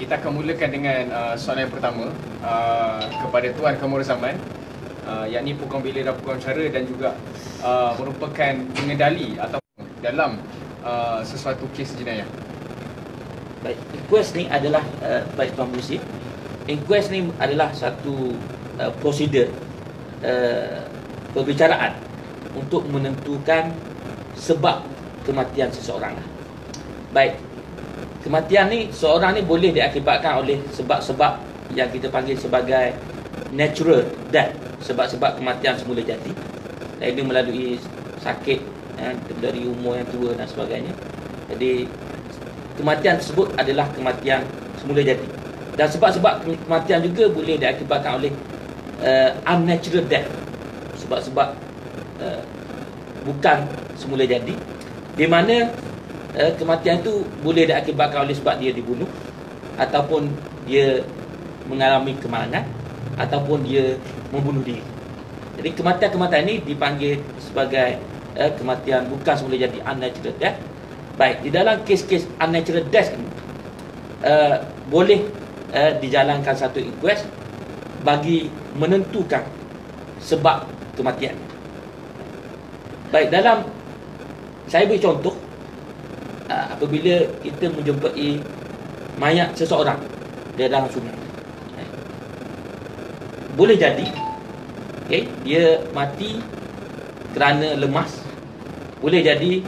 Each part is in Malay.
kita akan mulakan dengan soalan yang pertama kepada Tuan Khairul-Zaman, yakni peguam bilik dan peguam cara dan juga merupakan pengendali atau dalam sesuatu kes jenayah. Baik, inquest ni adalah baik Tuan Polisi, inquest ni adalah satu prosedur perbicaraan untuk menentukan sebab kematian seseorang. Baik, kematian ni seorang ni boleh diakibatkan oleh sebab-sebab yang kita panggil sebagai natural death, sebab-sebab kematian semula jadi, iaitu melalui sakit dari umur yang tua dan sebagainya. Jadi kematian tersebut adalah kematian semula jadi. Dan sebab-sebab kematian juga boleh diakibatkan oleh unnatural death, sebab-sebab bukan semula jadi, di mana kematian itu boleh diakibatkan oleh sebab dia dibunuh, ataupun dia mengalami kemalangan, ataupun dia membunuh diri. Jadi kematian-kematian ini dipanggil sebagai kematian bukan semula jadi, unnatural death. Baik, di dalam kes-kes unnatural death ini boleh dijalankan satu inquest bagi menentukan sebab kematian. Baik, dalam saya beri contoh, apabila kita menjumpai mayat seseorang di dalam sungai, boleh jadi dia mati kerana lemas, boleh jadi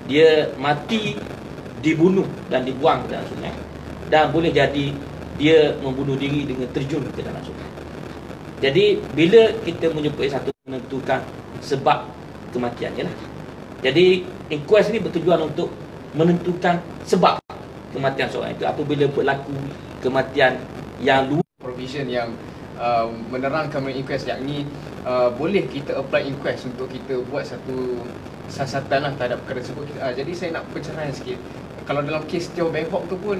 dia mati dibunuh dan dibuang ke dalam sungai, dan boleh jadi dia membunuh diri dengan terjun ke dalam sungai. Jadi bila kita menjumpai satu menentukan sebab kematiannya lah. Jadi inquest ni bertujuan untuk menentukan sebab kematian seorang itu apabila berlaku kematian yang luar Provision yang menerangkan mengenai inquest, yakni boleh kita apply inquest untuk kita buat satu siasatan lah terhadap perkara tersebut. Jadi saya nak pencerahan sikit. Kalau dalam kes Teo Beng Hock tu pun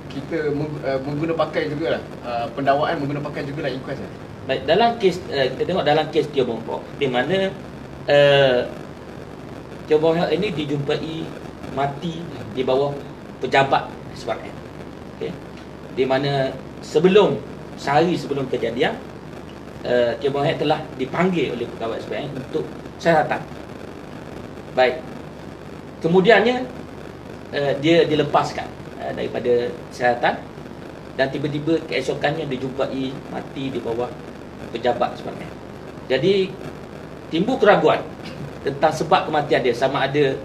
kita mengguna pakai jugalah pendakwaan mengguna pakai jugalah inquest lah. Baik, dalam kes kita tengok dalam kes Teo Beng Hock, di mana Teo Beng Hock ini dijumpai mati di bawah pejabat SPRM. Okey. Di mana sehari sebelum kejadian, Teo Beng Hock telah dipanggil oleh pegawai SPRM untuk siasatan. Baik. Kemudiannya dia dilepaskan daripada siasatan, dan tiba-tiba keesokannya dijumpai mati di bawah pejabat SPRM. Jadi timbul keraguan tentang sebab kematian dia, sama ada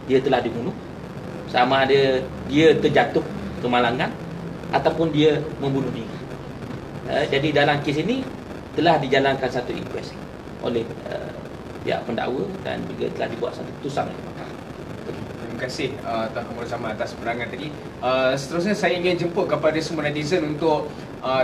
dia telah dibunuh, sama ada dia terjatuh kemalangan, ataupun dia membunuh diri. Jadi dalam kes ini telah dijalankan satu inquest oleh pihak pendakwa dan juga telah dibuat satu keputusan oleh mahkamah. Terima kasih Tuan Khairul-Zaman atas penerangan tadi. Seterusnya saya ingin jemput kepada semua netizen untuk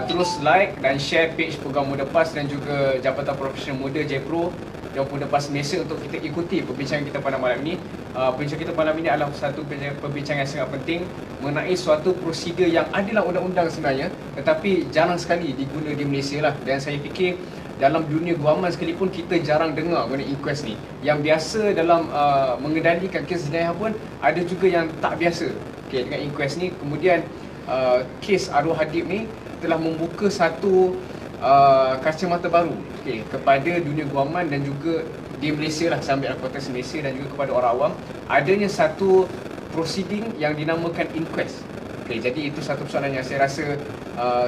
terus like dan share page Peguam Muda PAS dan juga Jabatan Profesional Muda JPRO dan Muda PAS Malaysia untuk kita ikuti perbincangan kita pada malam ini. Perbincangan kita malam ini adalah satu perbincangan yang sangat penting mengenai suatu prosedur yang ada dalam undang-undang sebenarnya, tetapi jarang sekali diguna di Malaysia lah. Dan saya fikir dalam dunia guaman sekalipun kita jarang dengar mengenai inquest ni. Yang biasa dalam mengendalikan kes jenayah pun ada juga yang tak biasa dengan inquest ni. Kemudian kes arwah Hadib ni telah membuka satu kacamata baru kepada dunia guaman dan juga di Malaysia lah, saya ambil konteks Malaysia, dan juga kepada orang awam, adanya satu proceeding yang dinamakan inquest. Jadi itu satu persoalan yang saya rasa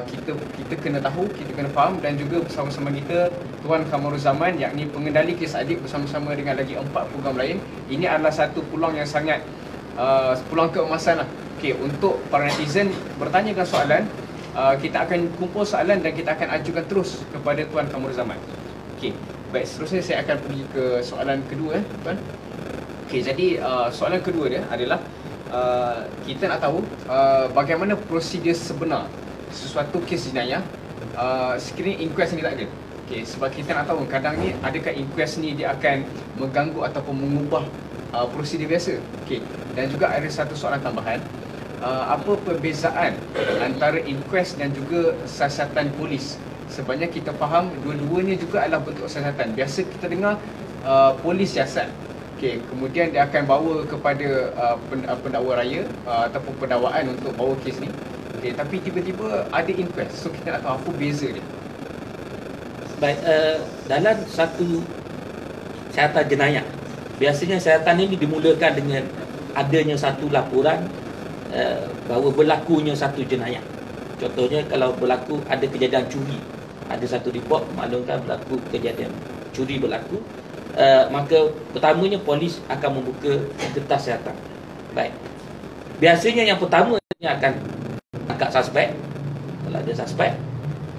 kita kena tahu, kita kena faham, dan juga bersama-sama kita Tuan Khairul-Zaman, yakni pengendali kes adik bersama-sama dengan lagi 4 peguam lain. Ini adalah satu peluang yang sangat peluang keemasan lah untuk para netizen bertanyakan soalan. Kita akan kumpul soalan dan kita akan ajukan terus kepada Tuan Khairul-Zaman. Baik, seterusnya saya akan pergi ke soalan kedua, Tuan. Jadi soalan kedua dia adalah kita nak tahu bagaimana prosedur sebenar sesuatu kes jenayah sekiranya inquest ni tak ada. Sebab kita nak tahu kadang ni adakah inquest ni dia akan mengganggu ataupun mengubah prosedur biasa. Dan juga ada satu soalan tambahan, apa perbezaan antara inquest dan juga siasatan polis? Sebenarnya kita faham dua-duanya juga adalah bentuk siasatan. Biasa kita dengar polis siasat, kemudian dia akan bawa kepada pendakwa raya ataupun pendakwaan untuk bawa kes ni. Okay, tapi tiba-tiba ada inquest. So kita nak tahu apa beza dia. Baik, dalam satu syaratan jenayah, biasanya syaratan ini dimulakan dengan adanya satu laporan bahawa berlakunya satu jenayah. Contohnya kalau berlaku ada kejadian curi, ada satu report maklumkan berlaku kejadian curi berlaku, maka pertamanya polis akan membuka kertas syaratan. Baik, biasanya yang pertama dia akan angkat suspek. Kalau ada suspek,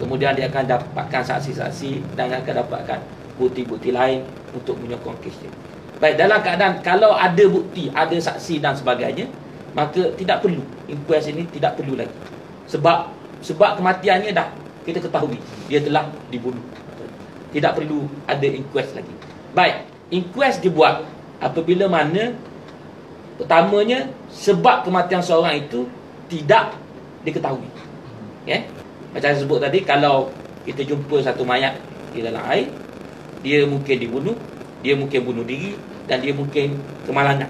kemudian dia akan dapatkan saksi-saksi dan akan dapatkan bukti-bukti lain untuk menyokong kes dia. Baik, dalam keadaan kalau ada bukti, ada saksi dan sebagainya, maka tidak perlu inquest ini, tidak perlu lagi. Sebab kematiannya dah kita ketahui, dia telah dibunuh. Tidak perlu ada inquest lagi. Baik, inquest dibuat apabila mana pertamanya sebab kematian seorang itu tidak diketahui. Okay? Macam saya sebut tadi, kalau kita jumpa satu mayat di dalam air, dia mungkin dibunuh, dia mungkin bunuh diri, dan dia mungkin kemalangan,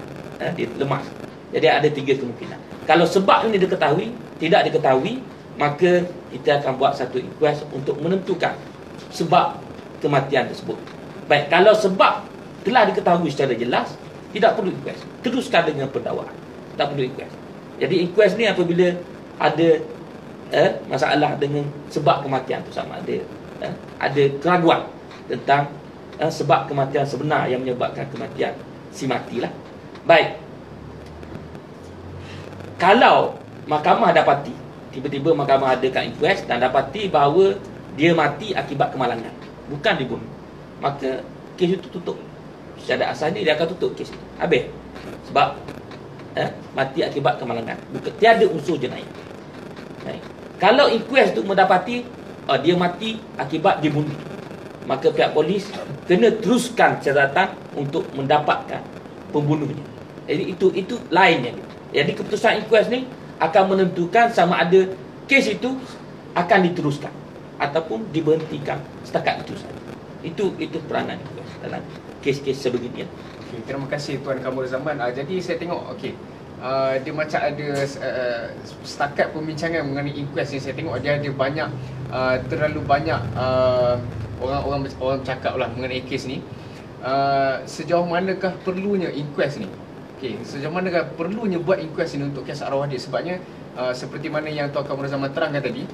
dia lemas. Jadi ada 3 kemungkinan. Kalau sebab ini diketahui, tidak diketahui, maka kita akan buat satu inquest untuk menentukan sebab kematian tersebut. Baik, kalau sebab telah diketahui secara jelas, tidak perlu inquest. Teruskan dengan pendakwaan. Tak perlu inquest. Jadi inquest ni apabila ada masalah dengan sebab kematian tu, sama ada keraguan tentang sebab kematian sebenar yang menyebabkan kematian si matilah. Baik, kalau mahkamah dapati, tiba-tiba mahkamah adakan inquest dan dapati bahawa dia mati akibat kemalangan, bukan dibunuh, maka kes itu tutup. Secara asalnya dia akan tutup kes itu, habis. Sebab mati akibat kemalangan, bukan, tiada unsur jenayah. Baik. Kalau inquest itu mendapati dia mati akibat dibunuh, maka pihak polis kena teruskan catatan untuk mendapatkan pembunuhnya. Jadi itu lainnya. Jadi keputusan inquest ni akan menentukan sama ada kes itu akan diteruskan ataupun diberhentikan setakat itu saja. Itu peranan inquest dalam kes-kes sebegini. Okay, terima kasih Tuan Kamurul Zaman. Jadi saya tengok dia macam ada setakat pembincangan mengenai inquest ni, saya tengok dia ada banyak terlalu banyak orang cakap lah mengenai kes ni. Sejauh manakah perlunya inquest ni? Okey, sejauh manakah perlunya buat inquest ni untuk kes arwah dia? Sebabnya seperti mana yang Tuan Kamurul Zaman terangkan tadi,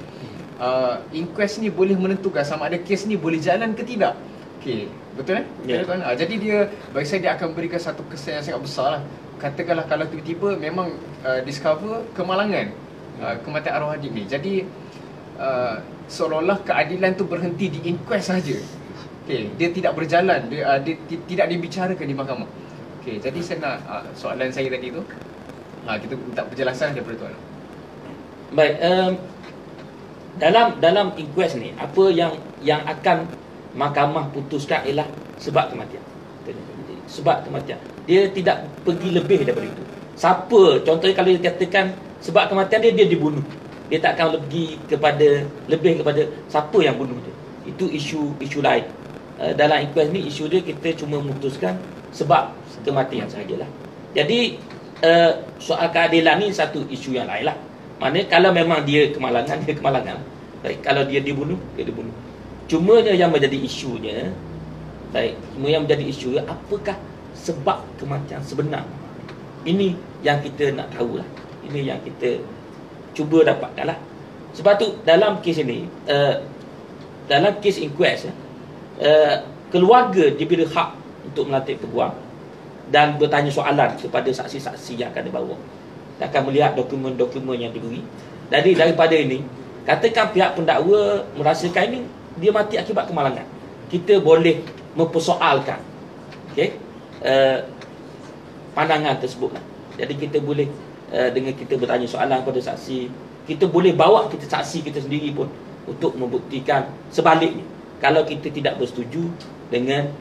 inquest ni boleh menentukan sama ada kes ni boleh jalan ke tidak. Okey, betul Ya. Tuan? Jadi dia, bagi saya, dia akan berikan satu kesan yang sangat besar lah. Katakanlah kalau tiba-tiba memang discover kemalangan kematian arwah Hadib ni, jadi seolah-olah keadilan tu berhenti di inquest saja. Okey, dia tidak berjalan, dia tidak dibicarakan di mahkamah. Okey, jadi saya nak soalan saya tadi tu, kita minta penjelasan daripada tuan. Baik, dalam inquest ni, apa yang akan mahkamah putuskan ialah sebab kematian. Sebab kematian, dia tidak pergi lebih daripada itu. Siapa, contohnya kalau dia katakan sebab kematian dia dibunuh, dia tak akan lebih kepada siapa yang bunuh dia. Itu isu lain. Dalam inquest ni, isu dia kita cuma memutuskan sebab kematian sahajalah. Jadi soal keadilan ni satu isu yang lain lah. Maknanya kalau memang dia kemalangan, dia kemalangan. Baik, kalau dia dibunuh, dia dibunuh. Cumanya yang menjadi isunya, apakah sebab kematian sebenar? Ini yang kita nak tahu lah. Ini yang kita cuba dapatkan lah. Sebab tu dalam kes ini, dalam kes inquest, keluarga diberi hak untuk melantik peguam dan bertanya soalan kepada saksi-saksi yang akan dibawa. Dia akan melihat dokumen-dokumen yang diberi. Jadi daripada ini, katakan pihak pendakwa merasakan ini dia mati akibat kemalangan, kita boleh mempersoalkan pandangan tersebut lah. Jadi kita boleh dengan kita bertanya soalan kepada saksi, kita boleh bawa kita saksi kita sendiri pun untuk membuktikan sebaliknya kalau kita tidak bersetuju dengan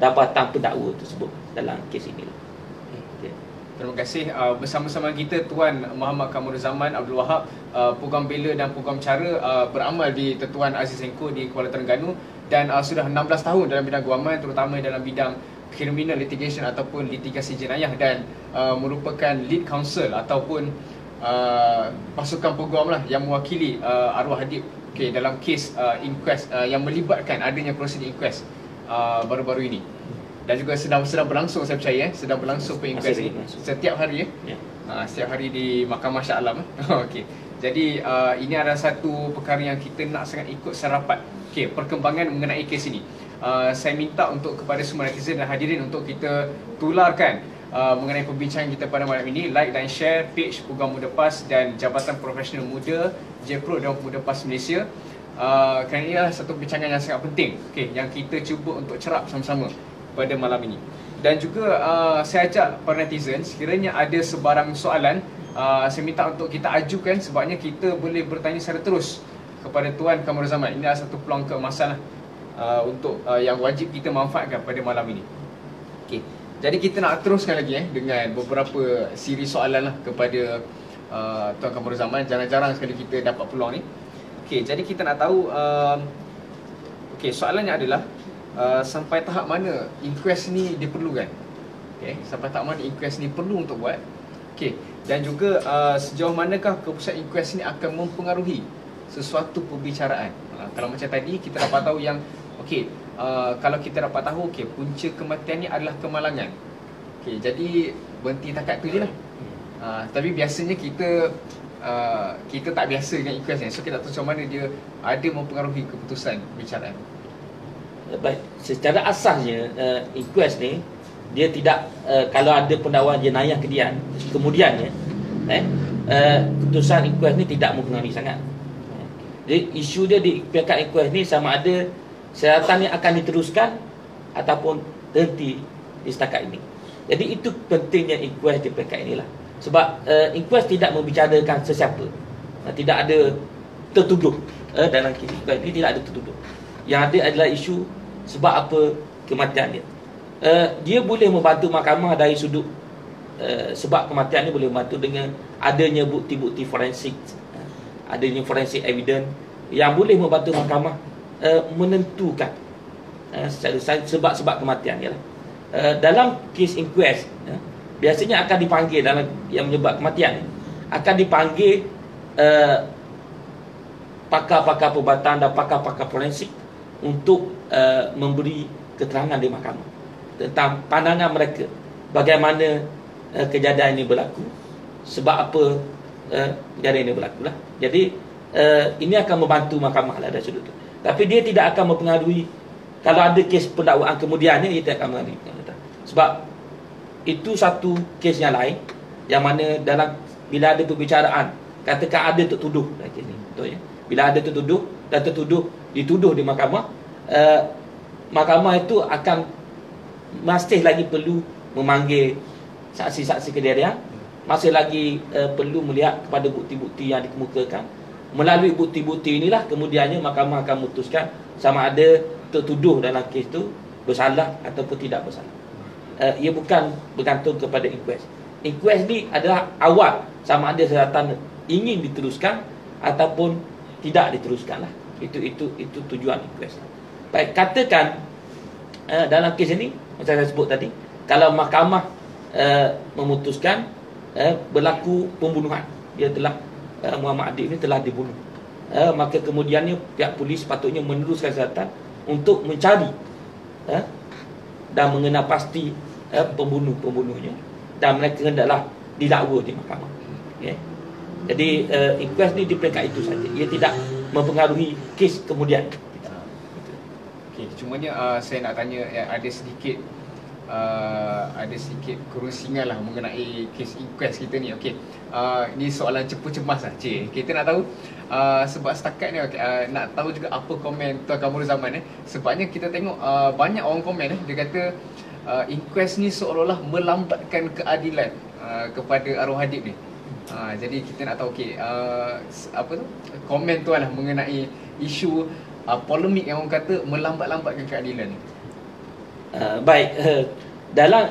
dapatan pendakwa tersebut dalam kes ini. Terima kasih. Bersama-sama kita Tuan Muhammad Kamurul Zaman Abdul Wahab, Program Bela dan Program Cara, beramal di Tetuan Aziz Sengkuh di Kuala Terengganu, dan sudah 16 tahun dalam bidang guaman, terutama dalam bidang criminal litigation ataupun litigasi jenayah, dan merupakan lead counsel ataupun pasukan peguam lah yang mewakili arwah Hadib dalam kes inquest yang melibatkan adanya prosedur inquest baru-baru ini. Dan juga sedang berlangsung, saya percaya sedang berlangsung inquest ni setiap hari setiap hari di Mahkamah Shah Alam. Okey. Jadi ini adalah satu perkara yang kita nak sangat ikut serapat perkembangan mengenai kes ini. Saya minta untuk kepada semua netizen dan hadirin untuk kita tularkan mengenai perbincangan kita pada malam ini. Like dan share page Peguam Muda PAS dan Jabatan Profesional Muda JPRO dan Muda PAS Malaysia. Kerana ini adalah satu perbincangan yang sangat penting yang kita cuba untuk cerap sama-sama pada malam ini. Dan juga saya ajak para netizen, sekiranya ada sebarang soalan, saya minta untuk kita ajukan, sebabnya kita boleh bertanya secara terus kepada Tuan Kamrul Zaman. Ini adalah satu peluang keemasan untuk yang wajib kita manfaatkan pada malam ini. Okey. Jadi kita nak teruskan lagi dengan beberapa siri soalan lah kepada Tuan Kamrul Zaman. Jarang-jarang sekali kita dapat peluang ni. Okey, jadi kita nak tahu soalannya adalah sampai tahap mana inquest ni diperlukan? Sampai tahap mana inquest ni perlu untuk buat? Dan juga sejauh manakah keputusan inquest ni akan mempengaruhi sesuatu perbicaraan? Kalau macam tadi kita dapat tahu yang kalau kita dapat tahu punca kematian ni adalah kemalangan. Jadi berhenti takat tu je lah. Tapi biasanya kita tak biasa dengan inquest ni. So kita tak tahu macam mana dia ada mempengaruhi keputusan perbicaraan. Baik, secara asasnya inquest ni dia tidak kalau ada pendakwaan jenayah kemudiannya keputusan inquest ni tidak mempengaruhi sangat. Jadi isu dia di pihak inquest ni sama ada syaratan ni akan diteruskan ataupun berhenti di setakat ini. Jadi itu pentingnya inquest di pihak inilah. Sebab inquest tidak membicarakan sesiapa. Tidak ada tertuduh dalam kes inquest ni, tidak ada tertuduh. Yang ada adalah isu sebab apa kematian dia. Dia boleh membantu mahkamah dari sudut sebab kematian ni boleh membantu dengan adanya bukti-bukti forensik, adanya forensik evidence yang boleh membantu mahkamah menentukan secara sebab-sebab kematian dia lah. Dalam kes inquest biasanya akan dipanggil dalam yang menyebab kematian ni, akan dipanggil pakar-pakar perubatan dan pakar-pakar forensik untuk memberi keterangan di mahkamah tentang pandangan mereka bagaimana kejadian ini berlaku, sebab apa kejadian ini berlaku lah. Jadi ini akan membantu mahkamah lah dari sudut itu. Tapi dia tidak akan mempengaruhi kalau ada kes pendakwaan kemudiannya, ia tidak akan mempengaruhi. Sebab itu satu kes yang lain, yang mana dalam bila ada perbicaraan, katakan ada tertuduh dalam kes ni, betul ya? Bila ada tertuduh dan tertuduh dituduh di mahkamah, mahkamah itu akan masih lagi perlu memanggil saksi-saksi kejadian, masih lagi perlu melihat kepada bukti-bukti yang dikemukakan. Melalui bukti-bukti inilah kemudiannya mahkamah akan memutuskan sama ada tertuduh dalam kes itu bersalah ataupun tidak bersalah. Ia bukan bergantung kepada inquest. Inquest ni adalah awal sama ada syaratan ingin diteruskan ataupun tidak diteruskan lah. Itu tujuan inquest. Baik, katakan dalam kes ini macam saya sebut tadi, kalau mahkamah memutuskan berlaku pembunuhan, dia telah Muhammad Adib ni telah dibunuh, maka kemudiannya pihak polis sepatutnya meneruskan syaratan untuk mencari dan mengenal pasti pembunuhnya, dan mereka hendaklah didakwa di mahkamah. Jadi inquest ni di peringkat itu saja, ia tidak mempengaruhi kes kemudian. Cumanya saya nak tanya ada sedikit kerusingan lah mengenai kes inquest kita ni. Ni soalan cepu-cemas lah, kita nak tahu sebab setakat ni nak tahu juga apa komen Tuan Kamrul Zaman sebabnya kita tengok banyak orang komen dia kata inquest ni seolah-olah melambatkan keadilan kepada arwah Hadib ni. Jadi kita nak tahu komen tuan lah mengenai isu polemik yang orang kata melambat-lambatkan keadilan ni. Baik,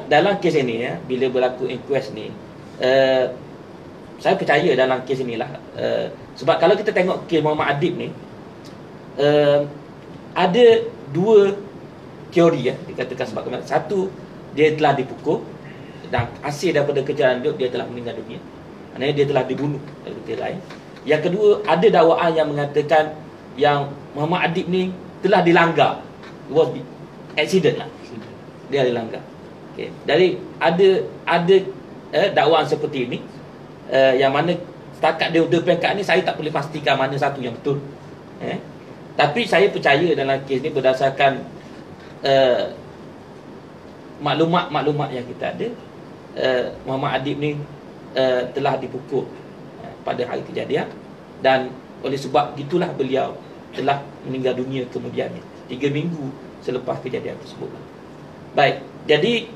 dalam kes ini bila berlaku inquest ni, saya percaya dalam kes inilah sebab kalau kita tengok kes Muhammad Adib ni, ada dua teori dikatakan sebab kematian. Satu, dia telah dipukul dan hasil daripada kejadian dia telah meninggal dunia. Maknanya dia telah dibunuh. Yang kedua, ada dakwaan yang mengatakan yang Muhammad Adib ni telah dilanggar. It was accident lah. Dia dilanggar. Okay. Dari ada dakwaan seperti ini, yang mana setakat dia pengkat ni saya tak boleh pastikan mana satu yang betul. Tapi saya percaya dalam kes ni berdasarkan maklumat yang kita ada, Muhammad Adib ni telah dipukul pada hari kejadian, dan oleh sebab itulah beliau telah meninggal dunia kemudiannya 3 minggu selepas kejadian tersebut. Baik, jadi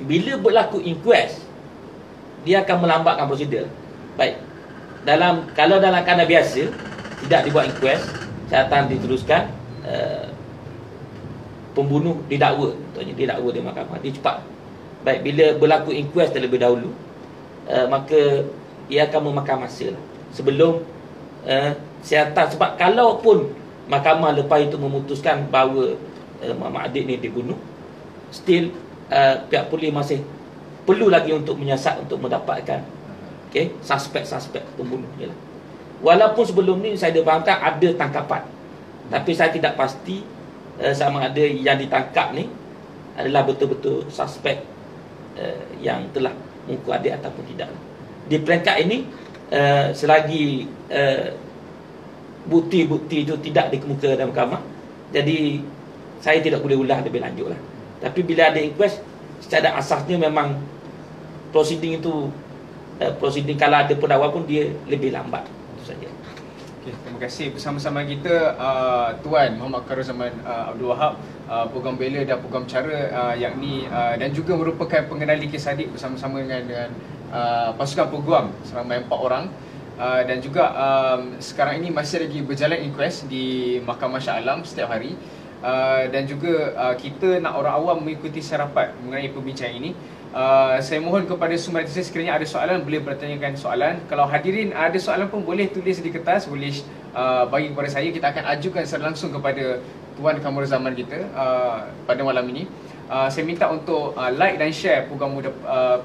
bila berlaku inquest, dia akan melambatkan prosedur. Baik, kalau dalam keadaan biasa tidak dibuat inquest, syaratan diteruskan, pembunuh didakwa, contohnya didakwa di mahkamah, dia cepat. Baik, bila berlaku inquest terlebih dahulu, maka ia akan memakan masa lah, sebelum syaratan. Sebab kalaupun mahkamah lepas itu memutuskan bahawa Muhammad Adib ni dibunuh, still pihak polis masih perlu lagi untuk menyiasat untuk mendapatkan suspek pembunuh je lah. Walaupun sebelum ni saya difahamkan ada tangkapan, tapi saya tidak pasti sama ada yang ditangkap ni adalah betul-betul suspek yang telah mengukur adik ataupun tidak. Di peringkat ini, selagi bukti-bukti itu tidak dikemukakan dalam mahkamah, jadi saya tidak boleh ulas lebih lanjut lah. Tapi bila ada inquest, secara asasnya memang proceeding itu, proceeding kalau ada pendakwa pun dia lebih lambat. Itu saja. Okay, terima kasih. Bersama-sama kita Tuan Muhammad Khairuzaman Abdul Wahab, program bela dan program cara, yakni dan juga merupakan pengendali kes adik bersama-sama dengan pasukan program seramai 4 orang, dan juga sekarang ini masih lagi berjalan inquest di Mahkamah Shah Alam setiap hari, dan juga kita nak orang awam mengikuti sarapat mengenai perbincangan ini. Saya mohon kepada semua netizen, sekiranya ada soalan boleh bertanyakan soalan. Kalau hadirin ada soalan pun boleh tulis di kertas, boleh bagi kepada saya. Kita akan ajukan secara langsung kepada Tuan Kamruzaman kita pada malam ini. Saya minta untuk like dan share program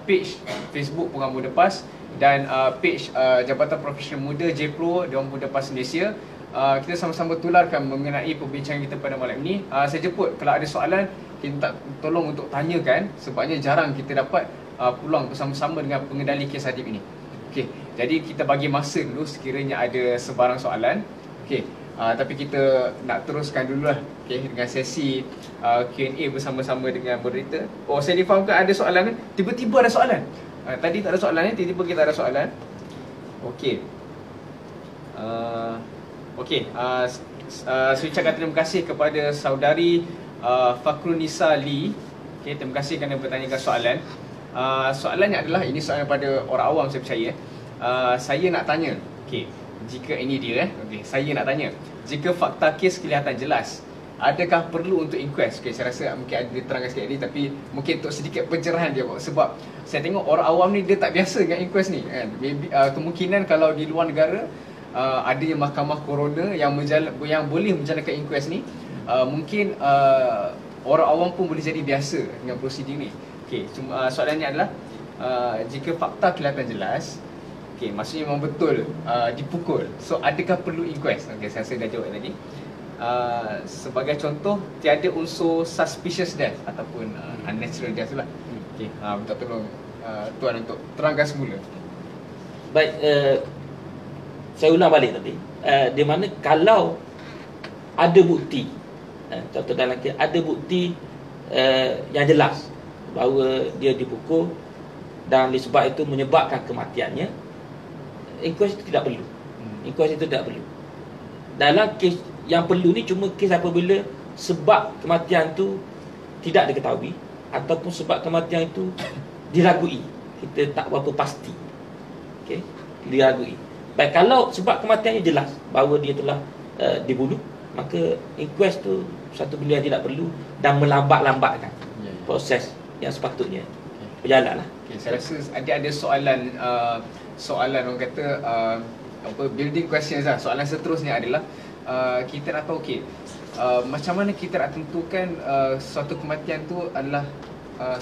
page Facebook Program Muda PAS dan page Jabatan Profesional Muda JPRO Dewan Muda PAS Malaysia. Kita sama-sama tularkan mengenai perbincangan kita pada malam ini. Saya jemput kalau ada soalan, kita tolong untuk tanyakan, sebabnya jarang kita dapat peluang bersama-sama dengan pengendali kes Adib ini. Okey, jadi kita bagi masa dulu sekiranya ada sebarang soalan. Okey, tapi kita nak teruskan dululah, okey, dengan sesi Q&A bersama-sama dengan moderator. Oh, saya difahamkan ada soalan kan? Tiba-tiba ada soalan. Tadi tak ada soalan, tiba-tiba kita ada soalan. Okey. Okey, saya ucapkan terima kasih kepada saudari Fakrunisa Lee. Okay, terima kasih kerana bertanyakan soalan. Soalannya adalah, ini soalan pada orang awam saya percaya. Saya nak tanya, okay, jika ini dia okay, saya nak tanya, jika fakta kes kelihatan jelas, adakah perlu untuk inquest? Okay, saya rasa mungkin ada diterangkan sikit tadi, tapi mungkin untuk sedikit pencerahan dia, sebab saya tengok orang awam ni dia tak biasa dengan inquest ni kan. Maybe, kemungkinan kalau di luar negara adanya mahkamah coroner yang boleh menjalankan inquest ni, mungkin orang awam pun boleh jadi biasa dengan prosedur ni. Okey, cuma soalannya adalah jika fakta kelihatan jelas, okey, maksudnya memang betul dipukul, so adakah perlu inquest? Okey, saya dah jawab tadi. Sebagai contoh, tiada unsur suspicious death ataupun unnatural death tu lah. Okey, minta tolong Tuan untuk terangkan semula. Baik, saya ulang balik tadi, di mana kalau ada bukti, contoh dalam kes ada bukti yang jelas bahawa dia dipukul dan disebab itu menyebabkan kematiannya, inquest itu tidak perlu. Inquest itu tidak perlu. Dalam kes yang perlu ni cuma kes apabila sebab kematian itu tidak diketahui ataupun sebab kematian itu diragui, kita tak berapa pasti. Okey, diragui. Baik, kalau sebab kematiannya jelas bahawa dia telah dibunuh, maka inquest tu satu benda yang tidak perlu dan melambat-lambatkan proses yang sepatutnya berjalan lah. Okay, saya rasa ada soalan orang kata building questions lah. Soalan seterusnya adalah kita nak tahu, okay, macam mana kita nak tentukan suatu kematian tu adalah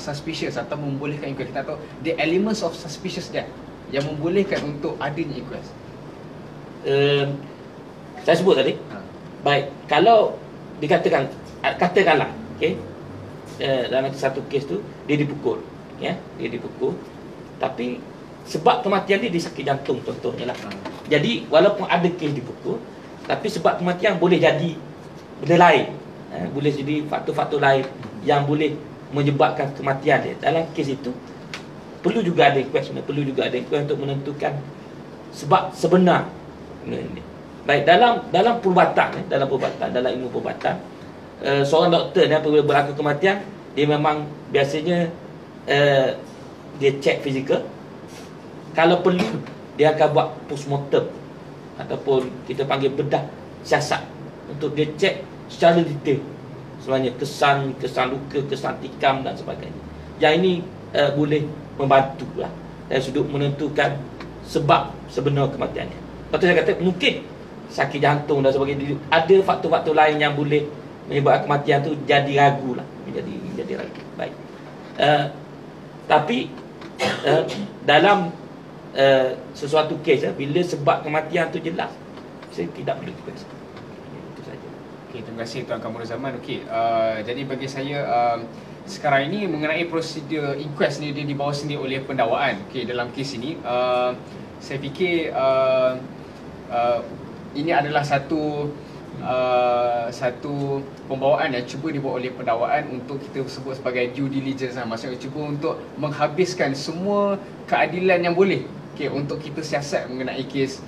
suspicious atau membolehkan inquest, kita tahu the elements of suspicious dia yang membolehkan untuk adanya inquest. Saya sebut tadi. Baik, kalau dikatakan katakanlah, okey, dalam satu kes tu dia dipukul, ya, dia dipukul, tapi sebab kematian dia sakit jantung contohnya lah. Jadi walaupun ada kes dipukul, tapi sebab kematian boleh jadi benda lain, boleh jadi faktor-faktor lain yang boleh menyebabkan kematian dia. Dalam kes itu perlu juga ada inquest, untuk menentukan sebab sebenar benda ini. Baik, dalam perubatan, dalam ilmu perubatan, seorang doktor ni apabila berlaku kematian, dia memang biasanya dia cek fizikal. Kalau perlu, dia akan buat postmortem ataupun kita panggil bedah siasat untuk dia cek secara detail sebenarnya kesan luka, kesan tikam dan sebagainya. Yang ini boleh membantu lah dari sudut menentukan sebab sebenar kematiannya. Lepas tu saya kata mungkin sakit jantung dan sebagainya, ada faktor-faktor lain yang boleh menyebabkan kematian tu jadi ragu lah, menjadi ragu. Baik. Tapi dalam sesuatu kes, bila sebab kematian tu jelas, saya tidak perlu inquest. Itu saja. Okey, terima kasih Tuan Kamurul Zaman. Okey, jadi bagi saya sekarang ini mengenai prosedur inquest ni, dia dibawa sendiri oleh pendakwaan. Okey, dalam kes ini saya fikir ini adalah satu pembawaan yang cuba dibawa oleh pendakwaan untuk kita sebut sebagai due diligence, maksudnya cuba untuk menghabiskan semua keadilan yang boleh, okay, untuk kita siasat mengenai kes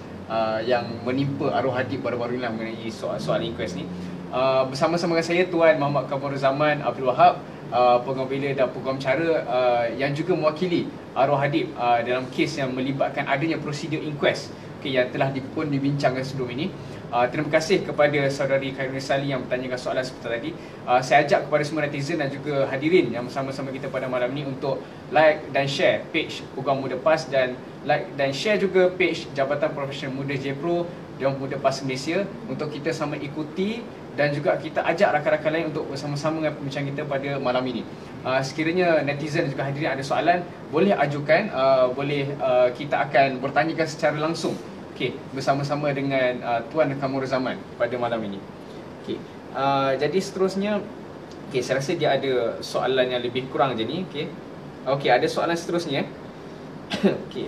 yang menimpa arwah Hadib baru-baru ini mengenai soal inquest ni. Bersama-sama dengan saya Tuan Muhammad Kamurul Zaman Abdul Wahab, peguam bela dan peguam cara yang juga mewakili arwah Hadib dalam kes yang melibatkan adanya prosedur inquest, okay, yang telah pun dibincangkan sebelum ini. Terima kasih kepada saudari Khairul Sali yang bertanyakan soalan seperti tadi. Saya ajak kepada semua netizen dan juga hadirin yang bersama-sama kita pada malam ini untuk like dan share page Peguam Muda PAS, dan like dan share juga page Jabatan Profesional Muda JPRO dan Muda PAS Malaysia, untuk kita sama ikuti dan juga kita ajak rakan-rakan lain untuk bersama-sama dengan pembincang kita pada malam ini. Sekiranya netizen dan juga hadirin ada soalan, boleh ajukan, kita akan bertanyakan secara langsung, okay, bersama-sama dengan Tuan Kamurul Zaman pada malam ini. Okay. Jadi seterusnya, okay, saya rasa dia ada soalan yang lebih kurang je ni. Okay, ada soalan seterusnya. Okay,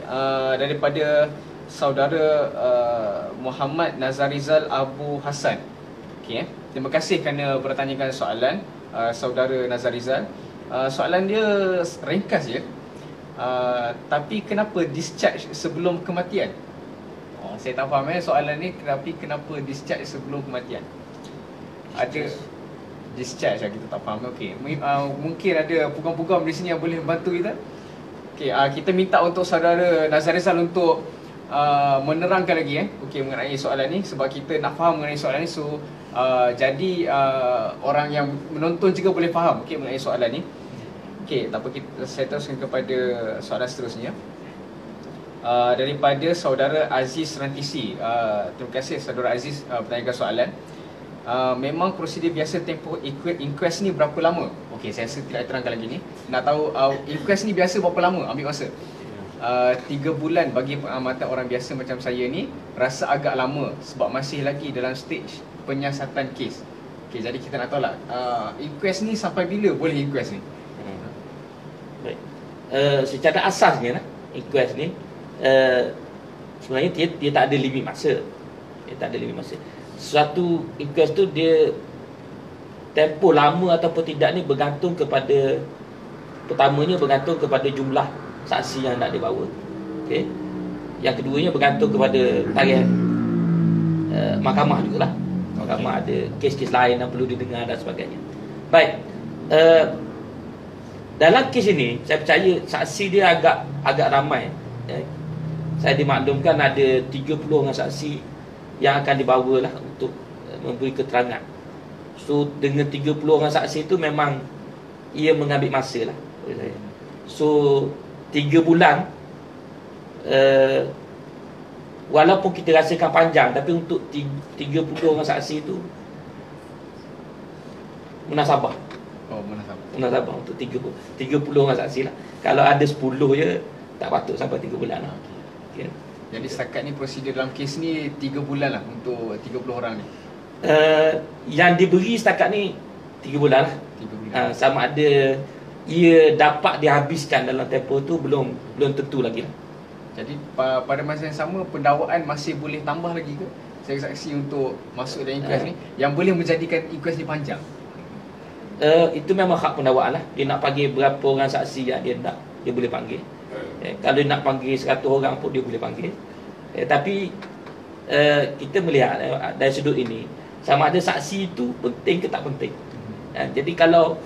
daripada saudara Muhammad Nazarizal Abu Hassan. Okay, terima kasih kerana bertanyakan soalan saudara Nazarizal. Soalan dia ringkas je, tapi kenapa discharge sebelum kematian? Saya tak faham soalan ni, tapi kenapa discharge sebelum kematian? Ada discharge, kita tak faham. Okey, mungkin ada peguam-peguam di sini yang boleh bantu kita. Okey, kita minta untuk saudara Nazarizal untuk menerangkan lagi okey, mengenai soalan ni, sebab kita nak faham mengenai soalan ni. So jadi orang yang menonton juga boleh faham, okey, mengenai soalan ni. Okey, tak apa, saya teruskan kepada soalan seterusnya. Daripada saudara Aziz Rantisi. Terima kasih saudara Aziz bertanyakan soalan. Memang prosedur biasa tempoh inquest ni berapa lama? Okey, saya rasa tidak terangkan lagi ni. Nak tahu inquest ni biasa berapa lama ambil masa? 3 bulan bagi pengamatan orang biasa macam saya ni rasa agak lama, sebab masih lagi dalam stage penyiasatan kes. Okey, jadi kita nak tahu lah inquest ni sampai bila boleh inquest ni? Baik. Secara asasnya inquest ni sebenarnya dia tak ada limit masa. Suatu inquest tu dia tempoh lama ataupun tidak ni bergantung kepada, pertamanya bergantung kepada jumlah saksi yang nak dibawa. Okey. Yang keduanya bergantung kepada tarikh mahkamah jugalah. Mahkamah ada kes-kes lain yang perlu didengar dan sebagainya. Baik. Dalam kes ini saya percaya saksi dia agak ramai. Saya dimaklumkan ada 30 orang saksi yang akan dibawa lah untuk memberi keterangan. So dengan 30 orang saksi itu memang ia mengambil masa lah. So 3 bulan walaupun kita rasakan panjang, tapi untuk 30 orang saksi itu munasabah. Oh, munasabah. Munasabah untuk 30 orang saksi lah. Kalau ada 10 je, tak patut sampai 3 bulan lah. Okay. Jadi setakat ni prosedur dalam kes ni 3 bulan lah untuk 30 orang ni. Yang diberi setakat ni 3 bulan lah. 3 bulan. Sama ada ia dapat dihabiskan dalam tempoh tu belum tentu lagi lah. Jadi pada masa yang sama pendakwaan masih boleh tambah lagi ke saksi-saksi untuk masuk dalam inquest ni yang boleh menjadikan inquest ni panjang? Itu memang hak pendakwaan lah. Dia nak panggil berapa orang saksi yang dia nak, dia boleh panggil. Kalau nak panggil 100 orang pun dia boleh panggil. Tapi kita melihat dari sudut ini, sama ada saksi itu penting ke tak penting. Jadi kalau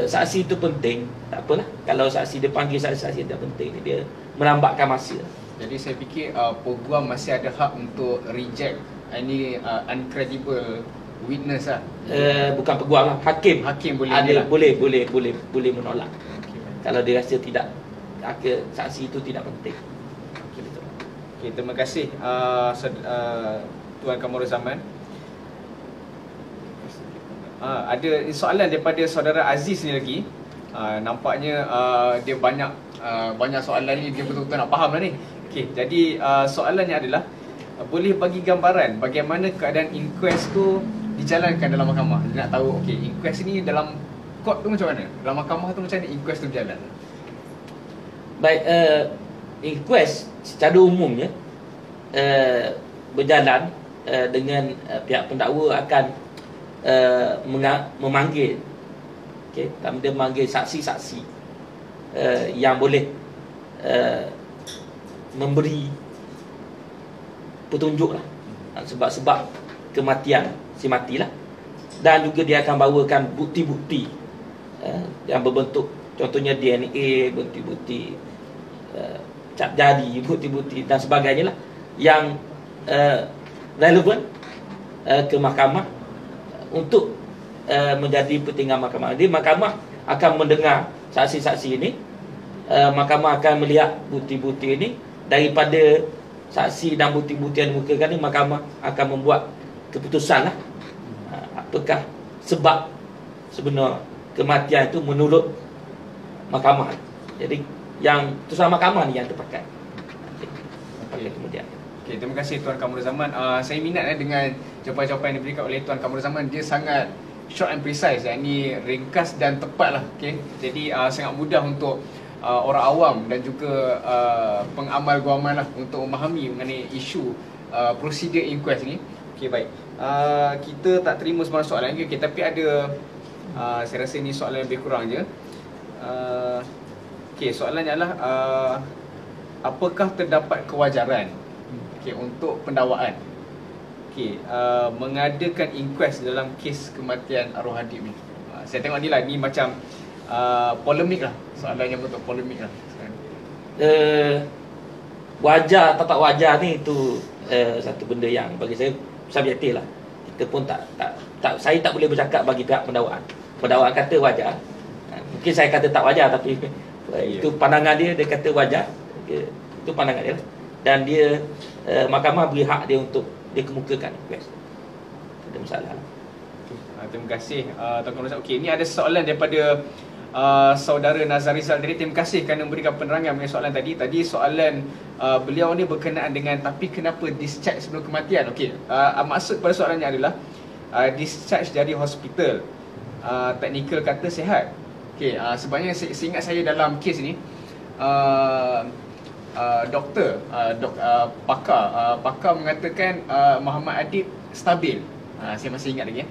saksi itu penting, tak apalah. Kalau saksi dia panggil saksi yang tak penting, dia melambatkan masa. Jadi saya fikir peguam masih ada hak untuk reject any uncredible witness lah. Bukan peguam lah, hakim boleh ada lah. boleh menolak. Kalau dia rasa tidak, saksi itu tidak penting. Okay, terima kasih Tuan Kamurul Zaman. Ada soalan daripada saudara Aziz ni lagi. Nampaknya dia banyak soalan ni, dia betul-betul nak faham lah ni. Okay, jadi soalannya adalah boleh bagi gambaran bagaimana keadaan inquest tu dijalankan dalam mahkamah. Dia nak tahu, okay, inquest ni dalam court tu macam mana? Dalam mahkamah tu macam mana inquest tu berjalan? Baik, inquest secara umumnya berjalan dengan pihak pendakwa akan memanggil, okay, dia memanggil saksi-saksi yang boleh memberi petunjuk lah sebab-sebab kematian si mati lah. Dan juga dia akan bawakan bukti-bukti yang berbentuk, contohnya DNA, bukti-bukti cap jari, bukti-bukti dan sebagainya lah, yang relevan ke mahkamah untuk menjadi pertimbangan mahkamah. Jadi mahkamah akan mendengar saksi-saksi ini, mahkamah akan melihat bukti-bukti ini. Daripada saksi dan bukti-bukti yang dimukakan ini, mahkamah akan membuat keputusan lah, apakah sebab sebenar kematian itu menurut mahkamah. Jadi yang keputusan mahkamah ni yang terpakai. Okay. Kemudian. Okay, terima kasih Tuan Kamurul Zaman. Saya minat dengan jawapan-jawapan yang diberikan oleh Tuan Kamurul Zaman. Dia sangat short and precise, yakni ringkas dan tepat lah. Okay? Jadi sangat mudah untuk orang awam dan juga pengamal guaman lah untuk memahami mengenai isu prosedur inquest ni. Okay, baik. Kita tak terima semua soalan lagi, okay, tapi ada saya rasa ni soalan lebih kurang je. Okay, soalannya adalah apakah terdapat kewajaran, okay, untuk pendakwaan, okay, mengadakan inquest dalam kes kematian arwah Hadib ni? Saya tengok ni lah, ni macam polemik lah, soalan yang betul polemik lah. Wajar atau tak wajar ni itu satu benda yang bagi saya subjektif lah. Kita pun saya tak boleh bercakap bagi pihak pendakwaan. Pendakwaan kata wajar, mungkin saya kata tak wajar, tapi itu pandangan dia kata wajar. Itu pandangan dia lah. Dan dia mahkamah beri hak dia untuk dia kemukakan request. Tak ada masalah. Terima kasih Tuan Kamurul Zaman. Okey, ni ada soalan daripada saudara Nazar Rizal. Jadi terima kasih kerana memberikan penerangan mengenai soalan tadi. Tadi soalan beliau ni berkenaan dengan tapi kenapa discharge sebelum kematian. Okey, maksud pada soalannya adalah discharge dari hospital, teknikal kata sihat. Okey, sebenarnya seingat saya dalam kes ni doktor, pakar mengatakan Muhammad Adib stabil. Saya masih ingat lagi ya.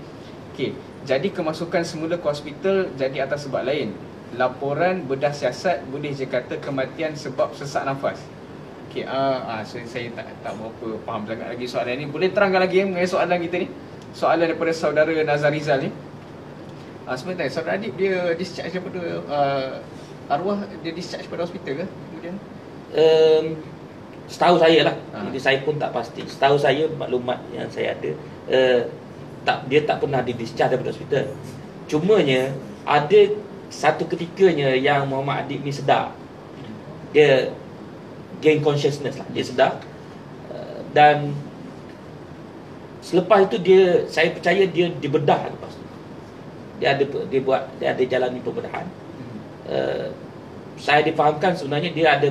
Okey, jadi kemasukan semula ke hospital jadi atas sebab lain. Laporan bedah siasat boleh je kata kematian sebab sesak nafas. Okey, saya tak berapa faham sangat lagi soalan ni. Boleh terangkan lagi mengenai soalan kita ni? Soalan daripada saudara Nazar Rizal ni. Sebentar, saudara Adib dia discharge daripada arwah, dia discharge pada hospital ke kemudian? Setahu saya lah, jadi saya pun tak pasti. Setahu saya, maklumat yang saya ada, dia tak pernah di-discharge daripada hospital. Cumanya ada satu ketikanya yang Muhammad Adib ni sedar. Dia gain consciousness lah, dia sedar. Dan selepas itu saya percaya dia dibedah lepas tu. dia ada jalani pembedahan. Saya difahamkan sebenarnya dia ada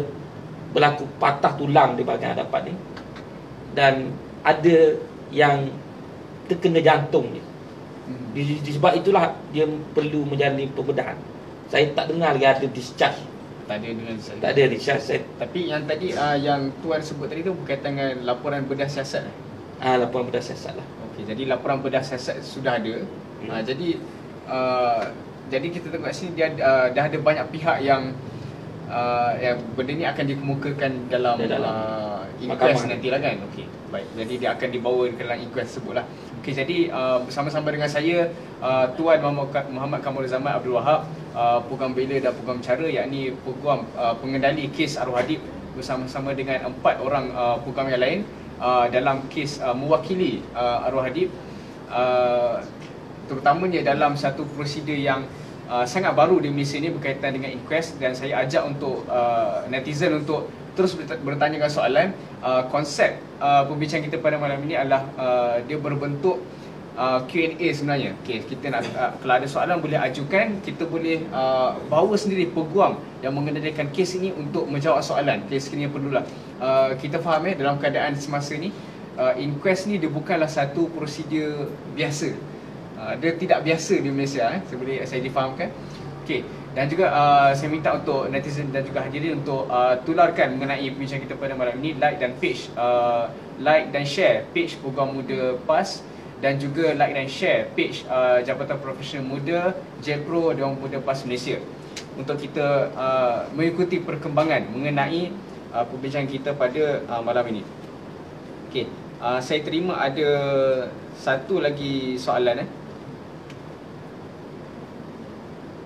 berlaku patah tulang di bahagian hadapan ni, dan ada yang terkena jantung dia. Sebab itulah dia perlu menjalani pembedahan. Saya tak dengar lagi ada discharge. Tak ada dengan saya. Tak ada discharge. Tapi yang tadi yang tuan sebut tadi tu berkaitan dengan laporan bedah siasat. Laporan bedah siasat lah. Okey, jadi laporan bedah siasat sudah ada. Jadi kita tengok sini dia dah ada banyak pihak yang benda ni akan dikemukakan dalam inquest nantilah kan. Okey, baik. Jadi dia akan dibawa ke dalam inquest tersebut lah. Okey, jadi bersama-sama dengan saya Tuan Muhammad Kamrul Zaman Abdul Wahab, Peguam Bela dan Peguam Cara, yakni Peguam pengendali kes Arwah Hadib, bersama-sama dengan 4 orang peguam yang lain dalam kes mewakili Arwah Hadib, terutamanya dalam satu prosedur yang sangat baru di Malaysia ni berkaitan dengan inquest. Dan saya ajak untuk netizen untuk terus bertanyakan soalan. Konsep pembicaraan kita pada malam ini adalah dia berbentuk Q&A sebenarnya. Okay, kita nak kalau ada soalan boleh ajukan, kita boleh bawa sendiri peguam yang mengendalikan kes ini untuk menjawab soalan. Okay, sekiranya perlulah. Kita faham dalam keadaan semasa ni inquest ni dia bukanlah satu prosedur biasa. Dia tidak biasa di Malaysia, seperti saya difahamkan. Okey, dan juga saya minta untuk netizen dan juga hadirin untuk tularkan mengenai perbincangan kita pada malam ini, like dan share page Peguam Muda PAS, dan juga like dan share page Jabatan Profesional Muda JPRO Dewan Muda PAS Malaysia, untuk kita mengikuti perkembangan mengenai perbincangan kita pada malam ini. Okey, saya terima ada satu lagi soalan.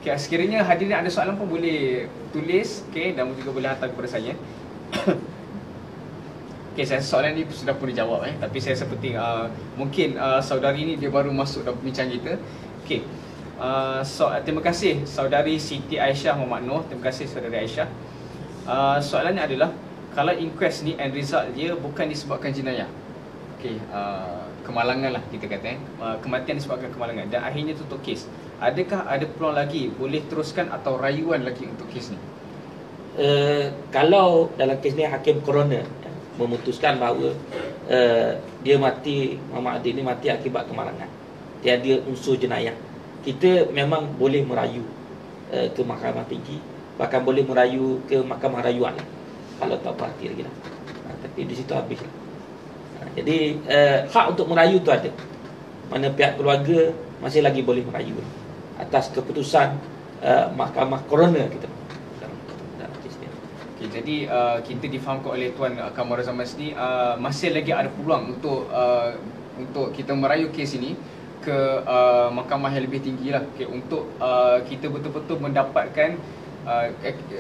Okay, sekiranya hadirin ada soalan pun boleh tulis, dan juga boleh hantar kepada saya. Saya rasa soalan ni sudah pun dijawab, tapi saya seperti mungkin saudari ni dia baru masuk dalam perbincangan kita. Terima kasih saudari Siti Aisyah Muhammad Noh. Terima kasih saudari Aisyah. Soalannya adalah, kalau inquest ni end result dia bukan disebabkan jenayah, kemalangan lah kita kata, kematian disebabkan kemalangan, dan akhirnya tutup kes, adakah ada peluang lagi boleh teruskan atau rayuan lagi untuk kes ni? Kalau dalam kes ni hakim coroner memutuskan bahawa dia mati, Muhammad Adib ni mati akibat kemalangan, tiada unsur jenayah, kita memang boleh merayu ke mahkamah tinggi, bahkan boleh merayu ke mahkamah rayuan lah, kalau tak berhati lagi lah. Tapi di situ habis lah. Jadi hak untuk merayu tu ada, mana pihak keluarga masih lagi boleh merayu atas keputusan mahkamah coroner kita dalam kes ni. Jadi kita difahamkan oleh Tuan Kamrul Zaman sendiri, masih lagi ada peluang untuk kita merayu kes ini ke mahkamah yang lebih tinggi lah, untuk kita betul-betul mendapatkan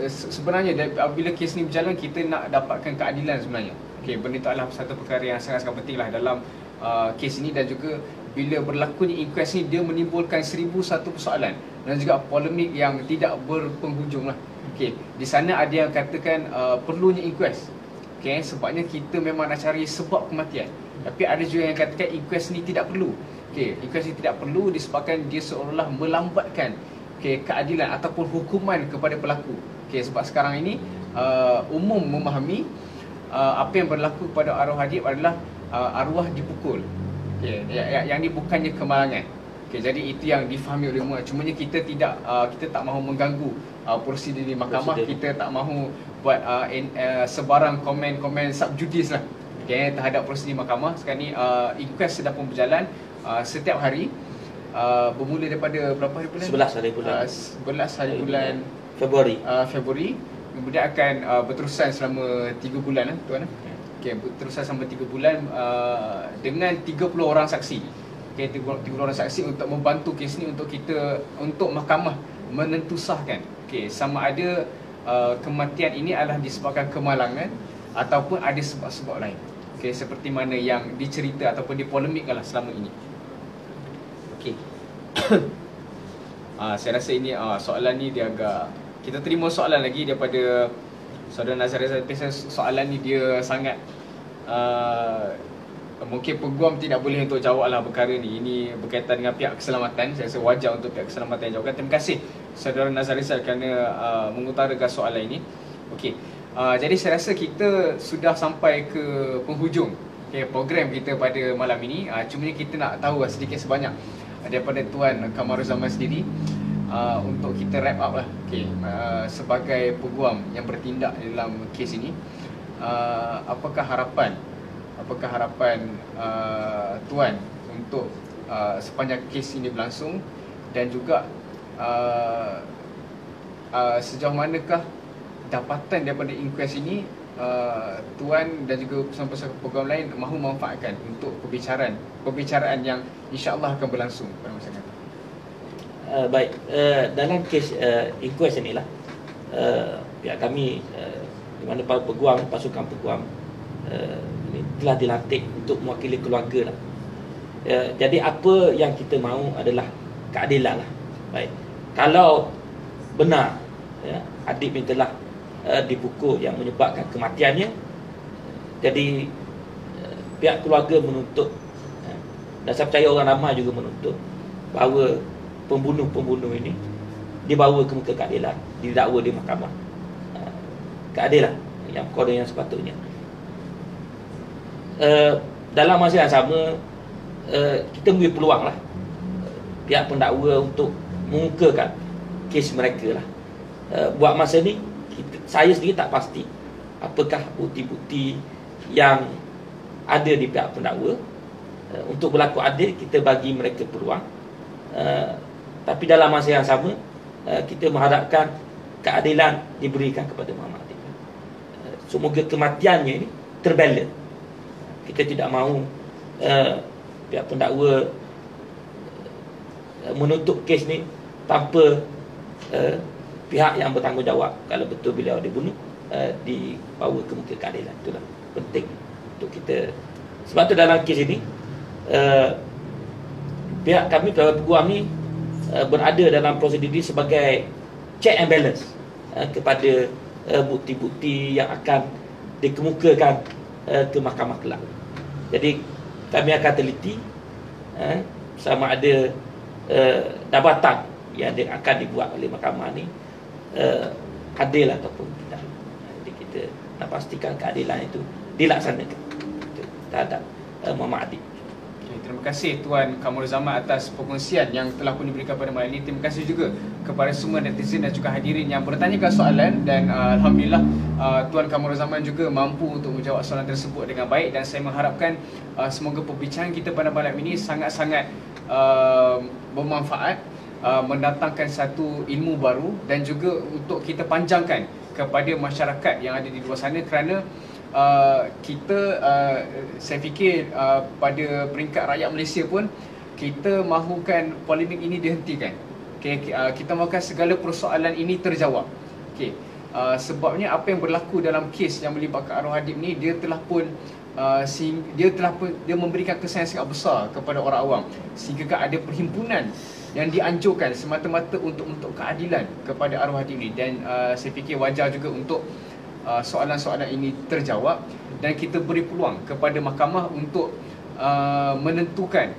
sebenarnya bila kes ni berjalan, kita nak dapatkan keadilan sebenarnya. Benda itu adalah satu perkara yang sangat-sangat penting lah dalam kes ini, dan juga bila berlakunya inquest ni dia menimbulkan 1001 persoalan dan juga polemik yang tidak berpenghujung lah. Di sana ada yang katakan perlunya inquest, sebabnya kita memang nak cari sebab kematian. Tapi ada juga yang katakan inquest ni tidak perlu. Inquest ni tidak perlu disebabkan dia seolah-olah melambatkan keadilan ataupun hukuman kepada pelaku. Sebab sekarang ini umum memahami apa yang berlaku kepada Arwah Hadib adalah arwah dipukul. Yang ni bukannya kemalangan. Jadi itu yang difahami oleh semua. Cumanya kita tak mahu mengganggu prosedur di mahkamah. Kita tak mahu buat sebarang komen-komen subjudis lah terhadap prosedur mahkamah. Sekarang ni inquest sedang pun berjalan setiap hari, bermula daripada berapa hari bulan? 11 hari bulan Februari. Kemudian akan berterusan selama 3 bulan tuan. Berterusan selama 3 bulan dengan 30 orang saksi. 30 orang saksi untuk membantu kes ni, untuk mahkamah menentusahkan sama ada kematian ini adalah disebabkan kemalangan ataupun ada sebab-sebab lain. Seperti mana yang dicerita ataupun dipolemikkan lah selama ini. Saya rasa ini soalan ni dia agak, kita terima soalan lagi daripada saudara Nazareth. Soalan ni dia sangat mungkin peguam tidak boleh untuk jawablah perkara ni. Ini berkaitan dengan pihak keselamatan. Saya rasa wajar untuk pihak keselamatan yang jawabkan. Terima kasih Saudara Nazar Rizal kerana mengutarakan soalan ini. Okey. Jadi saya rasa kita sudah sampai ke penghujung program kita pada malam ini. Cuma kita nak tahu sedikit sebanyak daripada Tuan Kamaruzaman sendiri untuk kita wrap up lah. Sebagai peguam yang bertindak dalam kes ini, apakah harapan Tuan untuk sepanjang kes ini berlangsung, dan juga sejauh manakah dapatan daripada inkuest ini Tuan dan juga pesan-pesan peguam lain mahu manfaatkan untuk perbicaraan yang insya-Allah akan berlangsung pada masa akan datang. Baik, dalam kes inkuest inilah pihak kami di mana para peguam, pasukan peguam ini telah dilantik untuk mewakili keluarga lah. Jadi apa yang kita mahu adalah keadilan lah. Baik, kalau benar Adib ini telah dipukul yang menyebabkan kematiannya, jadi pihak keluarga menuntut, dan saya percaya orang ramai juga menuntut, bahawa pembunuh-pembunuh ini dibawa ke muka keadilan, didakwa di mahkamah keadilan yang koridor yang sepatutnya. Dalam masa yang sama, kita beri peluang lah pihak pendakwa untuk mengukakan kes mereka lah. Buat masa ni saya sendiri tak pasti apakah bukti-bukti yang ada di pihak pendakwa. Untuk berlaku adil, kita bagi mereka peluang, tapi dalam masa yang sama kita mengharapkan keadilan diberikan kepada Muhammad Adib. Semoga kematiannya ini terbalance. Kita tidak mahu pihak pendakwa menutup kes ni tanpa pihak yang bertanggungjawab kalau betul beliau dibunuh dibawa ke muka keadilan. Itulah penting untuk kita. Sebab tu dalam kes ini pihak kami, pihak peguam ni berada dalam prosedur ini sebagai check and balance kepada bukti-bukti yang akan dikemukakan ke mahkamah kelak. Jadi kami akan teliti sama ada dapatan yang akan dibuat oleh mahkamah ni adil ataupun tidak. Jadi kita nak pastikan keadilan itu dilaksanakan terhadap Muhammad Adib. Terima kasih Tuan Kamaruzaman atas perkongsian yang telah pun diberikan pada malam ini. Terima kasih juga kepada semua netizen dan juga hadirin yang bertanyakan soalan, dan Alhamdulillah Tuan Kamaruzaman juga mampu untuk menjawab soalan tersebut dengan baik, dan saya mengharapkan semoga perbincangan kita pada malam ini sangat-sangat bermanfaat, mendatangkan satu ilmu baru, dan juga untuk kita panjangkan kepada masyarakat yang ada di luar sana, kerana saya fikir pada peringkat rakyat Malaysia pun kita mahukan polemik ini dihentikan. Kita mahukan segala persoalan ini terjawab. Sebabnya apa yang berlaku dalam kes yang melibatkan arwah Adib ni, dia memberikan kesan yang sangat besar kepada orang awam, sehingga ada perhimpunan yang dianjurkan semata-mata untuk keadilan kepada arwah Adib ni. Dan saya fikir wajar juga untuk soalan-soalan ini terjawab, dan kita beri peluang kepada mahkamah untuk menentukan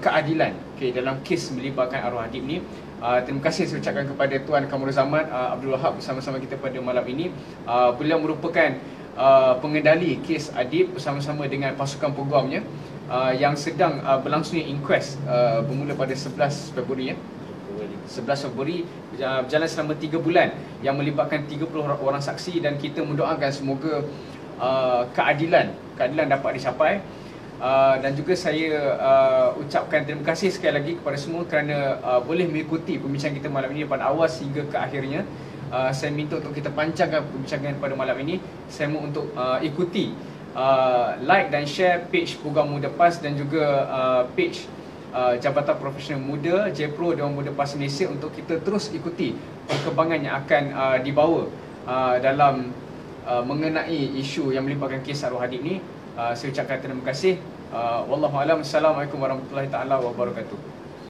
keadilan dalam kes melibatkan arwah Adib ni. Terima kasih saya ucapkan kepada Tuan Kamaruzaman Abdul Wahab bersama-sama kita pada malam ini. Beliau merupakan pengendali kes Adib bersama-sama dengan pasukan peguamnya yang sedang berlangsungnya inquest bermula pada 11 Februari 11 Februari, berjalan selama 3 bulan yang melibatkan 30 orang saksi, dan kita mendoakan semoga keadilan dapat dicapai. Dan juga saya ucapkan terima kasih sekali lagi kepada semua kerana boleh mengikuti perbincangan kita malam ini pada awal sehingga ke akhirnya. Saya minta untuk kita panjangkan perbincangan pada malam ini. Saya mohon untuk ikuti like dan share page Program Muda PAS dan juga page Jabatan Profesional Muda JPRO Dewan Muda PAS Malaysia, untuk kita terus ikuti perkembangan yang akan dibawa dalam mengenai isu yang melibatkan kes arwah Adib ni. Saya ucapkan terima kasih. Wallahualam. Assalamualaikum warahmatullahi taala wabarakatuh.